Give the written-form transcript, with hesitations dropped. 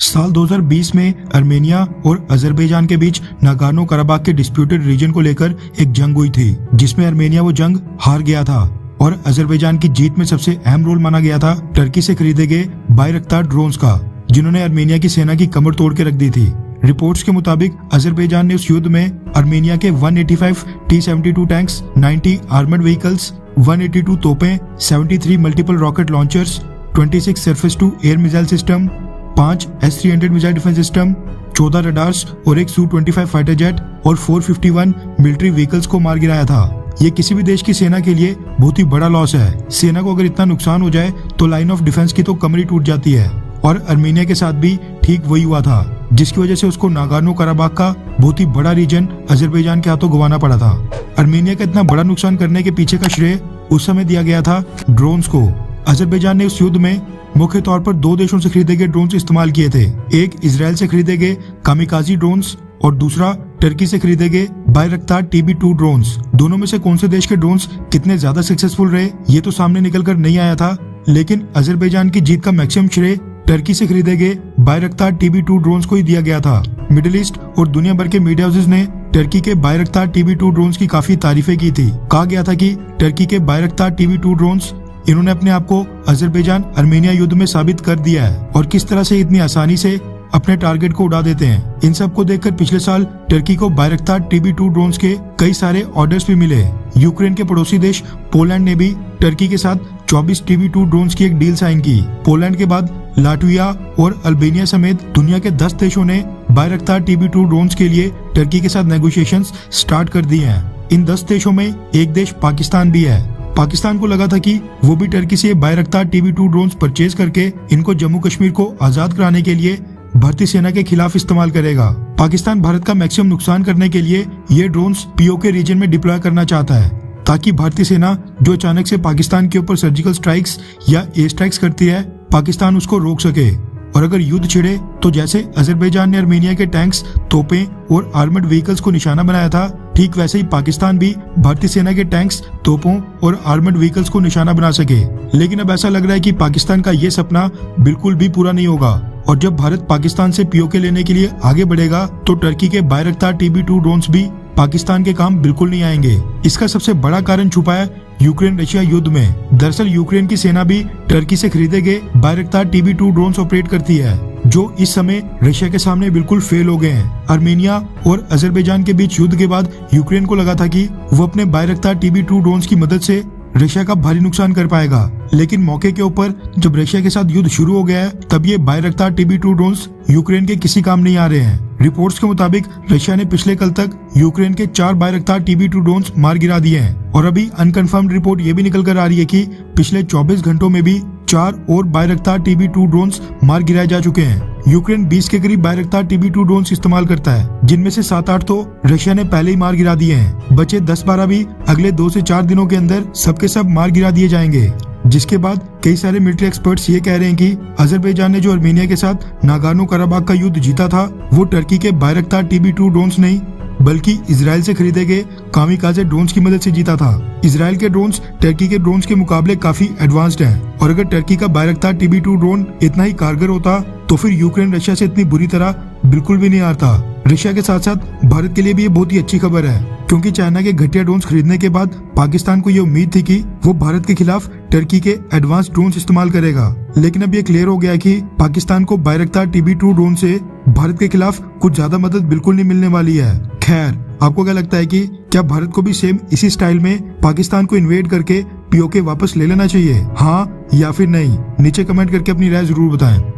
साल 2020 में अर्मेनिया और अजरबैजान के बीच नागोर्नो कराबाख के डिस्प्यूटेड रीजन को लेकर एक जंग हुई थी, जिसमें अर्मेनिया वो जंग हार गया था और अजरबैजान की जीत में सबसे अहम रोल माना गया था टर्की से खरीदे गए बायरक्तार ड्रोन्स का, जिन्होंने अर्मेनिया की सेना की कमर तोड़ के रख दी थी। रिपोर्ट्स के मुताबिक अजरबैजान ने उस युद्ध में अर्मेनिया के 185 T-72 टैंक्स, 90 आर्मर्ड व्हीकल्स, 182 तोपें, 73 multiple rocket launchers, 26 surface to air missile system, 5 S-300 missile defence system, 14 radars और एक Su-25 फाइटर जेट और 451 मिलिट्री व्हीकल्स को मार गिराया था। ये किसी भी देश की सेना के लिए बहुत ही बड़ा लॉस है। सेना को अगर इतना नुकसान हो जाए तो लाइन ऑफ डिफेंस की तो कमर ही टूट जाती है, और अर्मेनिया के साथ भी ठीक वही हुआ था, जिसकी वजह से उसको नागोर्नो कराबाख का बहुत ही बड़ा रीजन अजरबैजान के हाथों गंवाना पड़ा था। अर्मेनिया का इतना बड़ा नुकसान करने के पीछे का श्रेय उस समय दिया गया था ड्रोन्स को। अजरबैजान ने उस युद्ध में मुख्य तौर पर दो देशों से खरीदे गए ड्रोन्स इस्तेमाल किए थे। एक इजराइल से खरीदे गए कामिकाजी ड्रोन्स और दूसरा टर्की से खरीदे गए बायरक्तार TB2 ड्रोन्स। दोनों में से कौन से देश के ड्रोन्स कितने ज्यादा सक्सेसफुल रहे ये तो सामने निकल कर नहीं आया था, लेकिन अजरबैजान की जीत का मैक्सिमम श्रेय टर्की से खरीदे गए बायरक्तार TB2 ड्रोन्स को ही दिया गया था। मिडिल ईस्ट और दुनिया भर के मीडिया हाउसेस ने टर्की के बायरक्तार TB2 ड्रोन्स की काफी तारीफें की थी। कहा गया था कि टर्की के बायरक्तार TB2 ड्रोन्स, इन्होंने अपने आप को अजरबैजान अर्मेनिया युद्ध में साबित कर दिया है और किस तरह से इतनी आसानी से अपने टारगेट को उड़ा देते हैं। इन सब को देखकर पिछले साल टर्की को बायरक्तार TB2 ड्रोन्स के कई सारे ऑर्डर्स भी मिले। यूक्रेन के पड़ोसी देश पोलैंड ने भी टर्की के साथ 24 TB2 ड्रोन्स की एक डील साइन की। पोलैंड के बाद लाटविया और अल्बानिया समेत दुनिया के 10 देशों ने बायरक्तार TB2 ड्रोन्स के लिए टर्की के साथ नेगोशिएशंस स्टार्ट कर दिए हैं। इन 10 देशों में एक देश पाकिस्तान भी है। पाकिस्तान को लगा था कि वो भी टर्की से बायरक्तार TB2 ड्रोन्स परचेज करके इनको जम्मू कश्मीर को आजाद कराने के लिए भारतीय सेना के खिलाफ इस्तेमाल करेगा। पाकिस्तान भारत का मैक्सिमम नुकसान करने के लिए ये ड्रोन्स POK रीजन में डिप्लॉय करना चाहता है, ताकि भारतीय सेना जो अचानक से पाकिस्तान के ऊपर सर्जिकल स्ट्राइक्स या एयर स्ट्राइक्स करती है, पाकिस्तान उसको रोक सके। और अगर युद्ध छिड़े तो जैसे अजरबैजान ने अर्मेनिया के टैंक्स, तोपें और आर्मर्ड व्हीकल्स को निशाना बनाया था, ठीक वैसे ही पाकिस्तान भी भारतीय सेना के टैंक्स, तोपों और आर्मर्ड व्हीकल्स को निशाना बना सके। लेकिन अब ऐसा लग रहा है कि पाकिस्तान का ये सपना बिल्कुल भी पूरा नहीं होगा, और जब भारत पाकिस्तान से POK लेने के लिए आगे बढ़ेगा तो टर्की के बायरक्तार TB2 ड्रोन्स भी पाकिस्तान के काम बिल्कुल नहीं आएंगे। इसका सबसे बड़ा कारण छुपा है यूक्रेन रशिया युद्ध में। दरअसल यूक्रेन की सेना भी टर्की से खरीदे गए बायरक्तार TB2 ड्रोन्स ऑपरेट करती है, जो इस समय रशिया के सामने बिल्कुल फेल हो गए हैं। अर्मेनिया और अजरबैजान के बीच युद्ध के बाद यूक्रेन को लगा था कि वो अपने बायरक्तार TB2 ड्रोन्स की मदद से रशिया का भारी नुकसान कर पाएगा, लेकिन मौके के ऊपर जब रशिया के साथ युद्ध शुरू हो गया है, तब ये बायरक्तार TB2 ड्रोन्स यूक्रेन के किसी काम नहीं आ रहे हैं। रिपोर्ट्स के मुताबिक रशिया ने पिछले कल तक यूक्रेन के 4 बायरक्तार TB2 ड्रोन्स मार गिरा दिए हैं, और अभी अनकन्फर्म्ड रिपोर्ट ये भी निकल कर आ रही है कि पिछले 24 घंटों में भी 4 और बायरक्तार TB2 ड्रोन्स मार गिराए जा चुके हैं। यूक्रेन 20 के करीब बायरक्तार TB2 ड्रोन्स इस्तेमाल करता है, जिनमें से 7-8 तो रशिया ने पहले ही मार गिरा दिए हैं। बचे 10-12 भी अगले 2 से 4 दिनों के अंदर सबके सब मार गिरा दिए जाएंगे। जिसके बाद कई सारे मिलिट्री एक्सपर्ट्स ये कह रहे हैं कि अजरबैजान ने जो अर्मेनिया के साथ नागोर्नो कराबाख का युद्ध जीता था, वो टर्की के बायरक्तार TB2 ड्रोन्स नहीं, बल्कि इजराइल से खरीदे गए कामिकाजे ड्रोन्स की मदद से जीता था। इजराइल के ड्रोन्स टर्की के ड्रोन्स के मुकाबले काफी एडवांस्ड हैं, और अगर टर्की का बायरक्तार TB2 ड्रोन इतना ही कारगर होता तो फिर यूक्रेन रशिया से इतनी बुरी तरह बिल्कुल भी नहीं हारता। रशिया के साथ साथ भारत के लिए भी ये बहुत ही अच्छी खबर है, क्योंकि चाइना के घटिया ड्रोन्स खरीदने के बाद पाकिस्तान को ये उम्मीद थी कि वो भारत के खिलाफ टर्की के एडवांस ड्रोन्स इस्तेमाल करेगा। लेकिन अब ये क्लियर हो गया कि पाकिस्तान को बायरक्तार TB2 ड्रोन से भारत के खिलाफ कुछ ज्यादा मदद बिल्कुल नहीं मिलने वाली है। खैर, आपको क्या लगता है कि क्या भारत को भी सेम इसी स्टाइल में पाकिस्तान को इन्वेड करके POK वापस ले लेना चाहिए, हाँ या फिर नहीं? नीचे कमेंट करके अपनी राय जरूर बताएं।